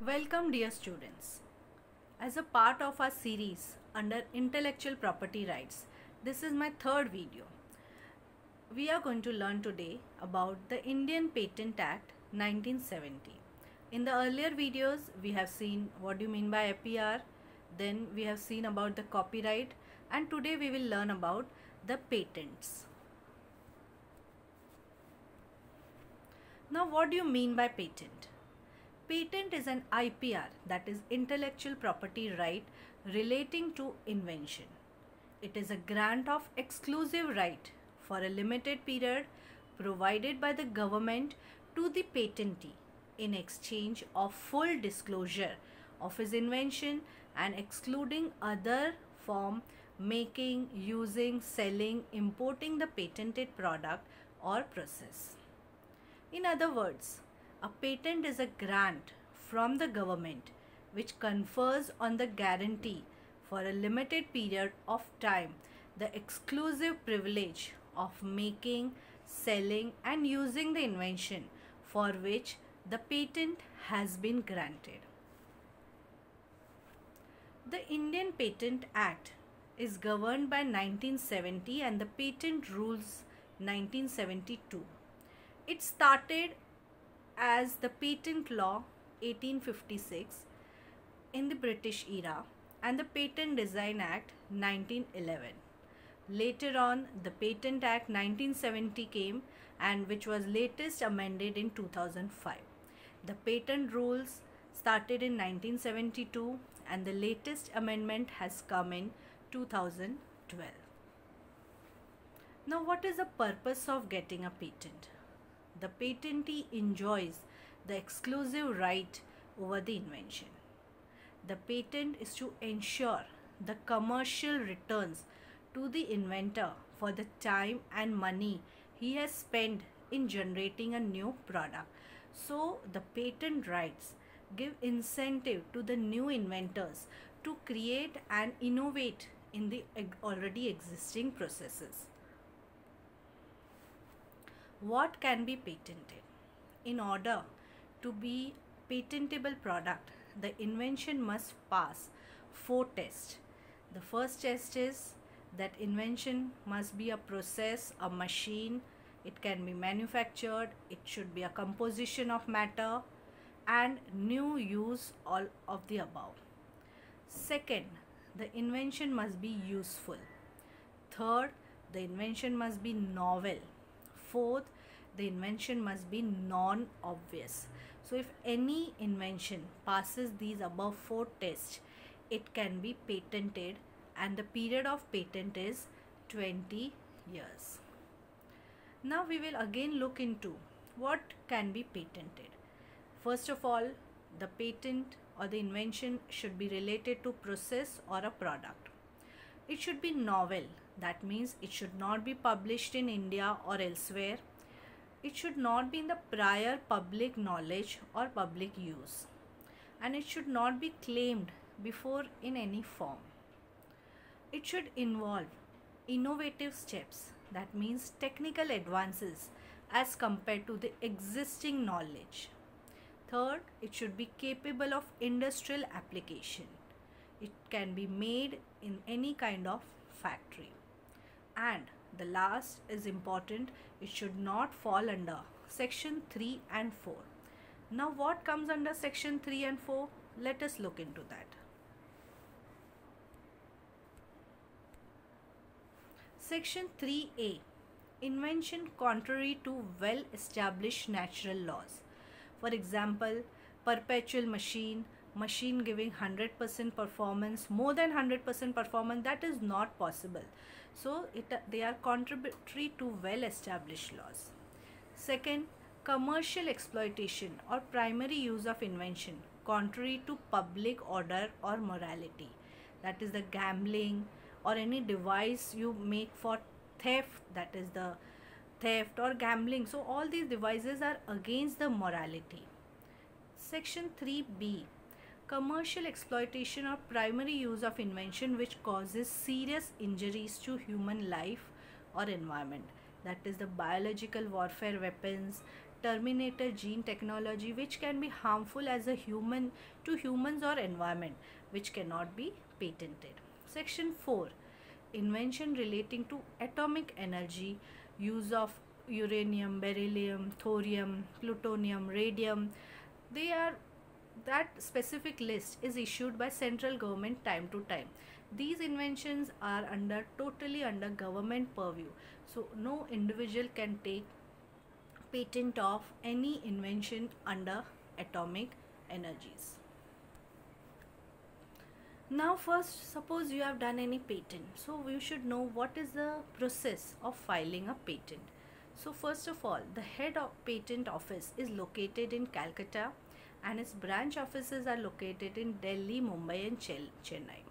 Welcome dear students. As a part of our series under intellectual property rights, this is my third video. We are going to learn today about the Indian Patent Act 1970. In the earlier videos, we have seen what do you mean by APR, then we have seen about the copyright, and today we will learn about the patents. Now what do you mean by patent? Patent is an IPR, that is intellectual property right relating to invention. It is a grant of exclusive right for a limited period provided by the government to the patentee in exchange of full disclosure of his invention and excluding other from making, using, selling, importing the patented product or process. In other words, a patent is a grant from the government which confers on the guarantee for a limited period of time the exclusive privilege of making, selling and using the invention for which the patent has been granted. The Indian Patent Act is governed by 1970 and the Patent Rules 1972. It started as the Patent Law 1856 in the British era and the Patent Design Act 1911. Later on, the Patent Act 1970 came and which was latest amended in 2005. The patent rules started in 1972 and the latest amendment has come in 2012. Now, what is the purpose of getting a patent? The patentee enjoys the exclusive right over the invention. The patent is to ensure the commercial returns to the inventor for the time and money he has spent in generating a new product. So, the patent rights give incentive to the new inventors to create and innovate in the already existing processes. What can be patented? In order to be patentable product, the invention must pass 4 tests. The first test is that invention must be a process, a machine, it can be manufactured, it should be a composition of matter and new use, all of the above. Second, the invention must be useful. Third, the invention must be novel. Fourth, the invention must be non-obvious. So if any invention passes these above 4 tests, it can be patented and the period of patent is 20 years. Now we will again look into what can be patented. First of all, the patent or the invention should be related to process or a product. It should be novel. That means it should not be published in India or elsewhere. It should not be in the prior public knowledge or public use. And it should not be claimed before in any form. It should involve innovative steps. That means technical advances as compared to the existing knowledge. Third, it should be capable of industrial application. It can be made in any kind of factory. And the last is important, it should not fall under section 3 and 4. Now what comes under section 3 and 4? Let us look into that. Section 3A, invention contrary to well-established natural laws. For example, perpetual machine giving 100% performance, more than 100% performance, that is not possible. So they are contrary to well-established laws. Second, commercial exploitation or primary use of invention contrary to public order or morality. That is the gambling or any device you make for theft, that is the theft or gambling. So all these devices are against the morality. Section 3B, commercial exploitation or primary use of invention which causes serious injuries to human life or environment. That is the biological warfare weapons, terminator gene technology which can be harmful as a human to humans or environment, which cannot be patented. Section 4, invention relating to atomic energy, use of uranium, beryllium, thorium, plutonium, radium. They are that specific list is issued by central government time to time. These inventions are totally under government purview, so no individual can take patent of any invention under atomic energies. Now first, suppose you have done any patent, so you should know what is the process of filing a patent. So first of all, the head of patent office is located in Calcutta and its branch offices are located in Delhi, Mumbai and Chennai.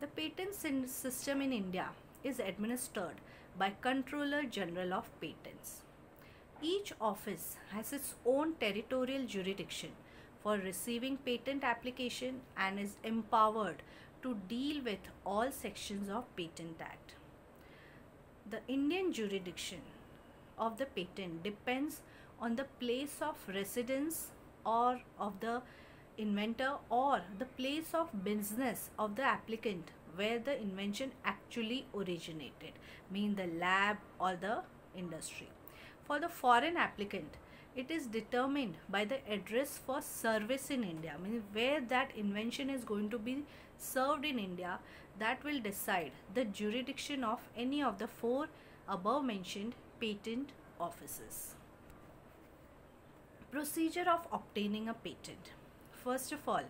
The patent system in India is administered by Controller General of Patents. Each office has its own territorial jurisdiction for receiving patent application and is empowered to deal with all sections of Patent Act. The Indian jurisdiction of the patent depends on the place of residence or of the inventor or the place of business of the applicant where the invention actually originated, mean the lab or the industry. For the foreign applicant, it is determined by the address for service in India, means where that invention is going to be served in India. That will decide the jurisdiction of any of the 4 above mentioned patent offices. Procedure of obtaining a patent. First of all,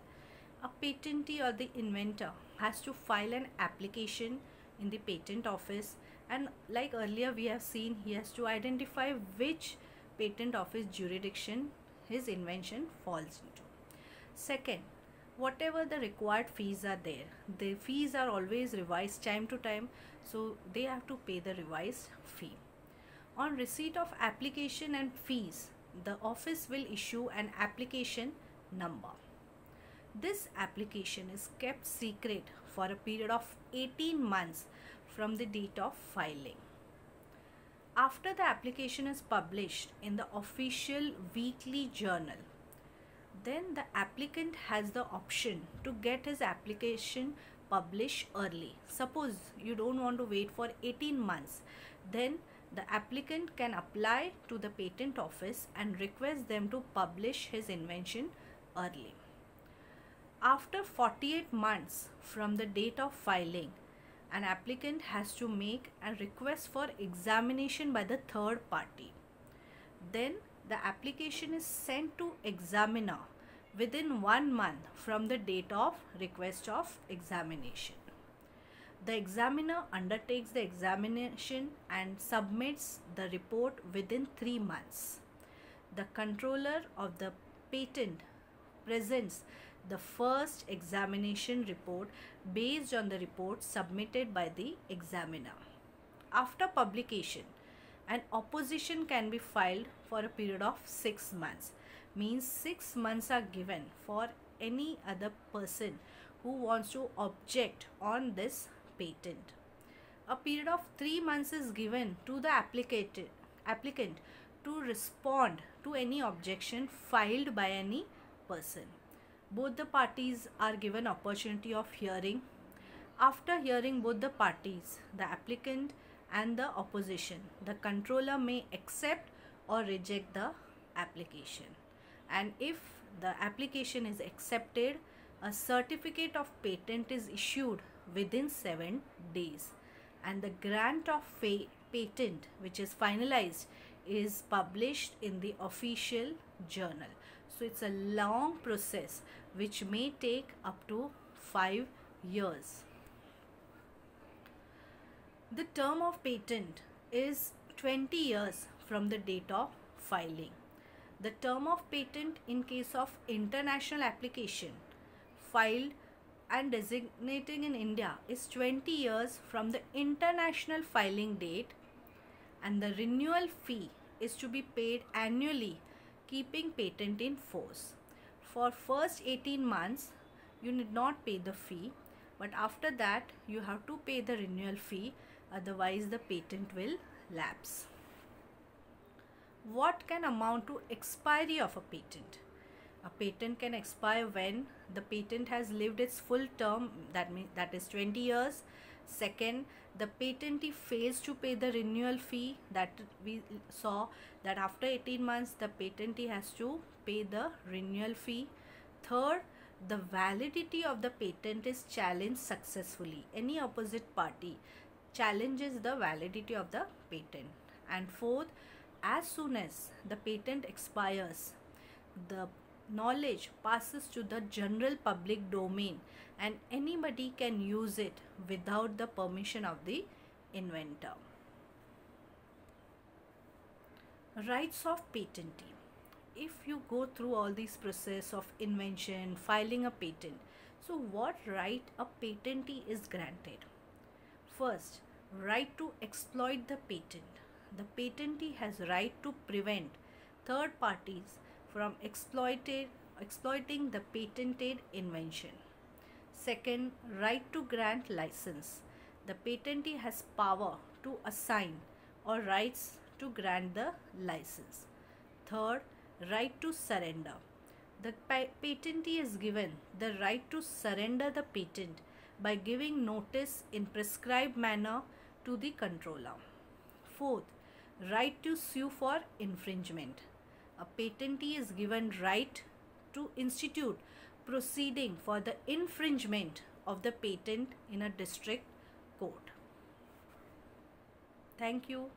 a patentee or the inventor has to file an application in the patent office, and like earlier we have seen, he has to identify which patent office jurisdiction his invention falls into. Second, whatever the required fees are there, the fees are always revised time to time, so they have to pay the revised fee. On receipt of application and fees, the office will issue an application number. This application is kept secret for a period of 18 months from the date of filing. After the application is published in the official weekly journal, then the applicant has the option to get his application published early. Suppose you don't want to wait for 18 months, then the applicant can apply to the patent office and request them to publish his invention early. After 48 months from the date of filing, an applicant has to make a request for examination by the third party. Then the application is sent to examiner within 1 month from the date of request of examination. The examiner undertakes the examination and submits the report within 3 months. The controller of the patent presents the first examination report based on the report submitted by the examiner. After publication, an opposition can be filed for a period of 6 months. Means 6 months are given for any other person who wants to object on this patent. A period of 3 months is given to the applicant to respond to any objection filed by any person. Both the parties are given opportunity of hearing. After hearing both the parties, the applicant and the opposition, the controller may accept or reject the application. And if the application is accepted, a certificate of patent is issued within 7 days, and the grant of patent, which is finalized, is published in the official journal. So it's a long process which may take up to 5 years. The term of patent is 20 years from the date of filing. The term of patent in case of international application filed and designating in India is 20 years from the international filing date, and the renewal fee is to be paid annually, keeping patent in force. For first 18 months, you need not pay the fee, but after that you have to pay the renewal fee, otherwise the patent will lapse. What can amount to expiry of a patent? A patent can expire when the patent has lived its full term, that is 20 years. Second, the patentee fails to pay the renewal fee, that we saw that after 18 months the patentee has to pay the renewal fee. Third, the validity of the patent is challenged successfully. Any opposite party challenges the validity of the patent. And fourth, as soon as the patent expires, the knowledge passes to the general public domain and anybody can use it without the permission of the inventor. Rights of patentee. If you go through all these process of invention, filing a patent, so what right a patentee is granted? First, right to exploit the patent. The patentee has right to prevent third parties from exploiting the patented invention. Second, right to grant license. The patentee has power to assign or rights to grant the license. Third, right to surrender. The patentee is given the right to surrender the patent by giving notice in prescribed manner to the controller. Fourth, right to sue for infringement. A patentee is given right to institute proceeding for the infringement of the patent in a district court. Thank you.